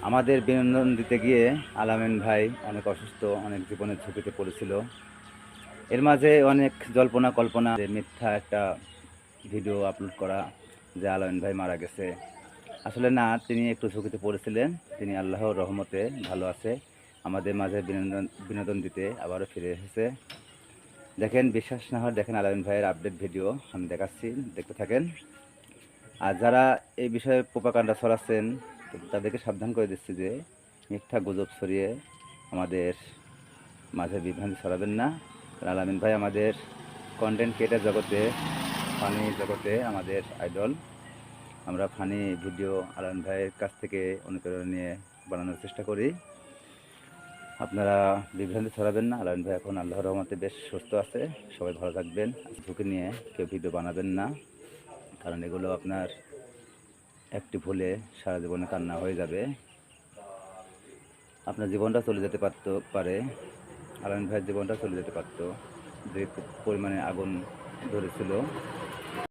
আমাদের বিনোদন দিতে গিয়ে আলামিন ভাই অনেক অসুস্থ, অনেক জীবনের ঝুঁকিতে পড়েছিল। এর মাঝে অনেক জল্পনা কল্পনা যে মিথ্যা একটা ভিডিও আপলোড করা যে আলামিন ভাই মারা গেছে। আসলে না, তিনি একটু ঝুঁকিতে পড়েছিলেন। তিনি আল্লাহর রহমতে ভালো আছে। আমাদের মাঝে বিনোদন বিনোদন দিতে আবারও ফিরে এসেছে। দেখেন, বিশ্বাস না হয় দেখেন আলামিন ভাইয়ের আপডেট ভিডিও আমি দেখাচ্ছি, দেখতে থাকেন। আর যারা এই বিষয়ে প্রোপাগান্ডা ছড়াচ্ছেন তাদেরকে সাবধান করে দিচ্ছি যে মিথ্যা গুজব ছড়িয়ে আমাদের মাঝে বিভ্রান্তি ছড়াবেন না। আলামিন ভাই আমাদের কন্টেন্ট ক্রিয়েটার জগতে, ফানি জগতে আমাদের আইডল। আমরা ফানি ভিডিও আলামিন ভাইয়ের কাছ থেকে অনুপ্রেরণা নিয়ে বানানোর চেষ্টা করি। আপনারা বিভ্রান্তি ছড়াবেন না। আলামিন ভাই এখন আল্লাহর রহমতে বেশ সুস্থ আছে। সবাই ভালো থাকবেন। ঝুঁকি নিয়ে কেউ ভিডিও বানাবেন না, কারণ এগুলো আপনার একটি ভুলে সারা জীবনে কান্না হয়ে যাবে। আপনার জীবনটা চলে যেতে পারে। আলামিন ভাইয়ের জীবনটা চলে যেতে পারত যে পরিমাণে আগুন ধরেছিল।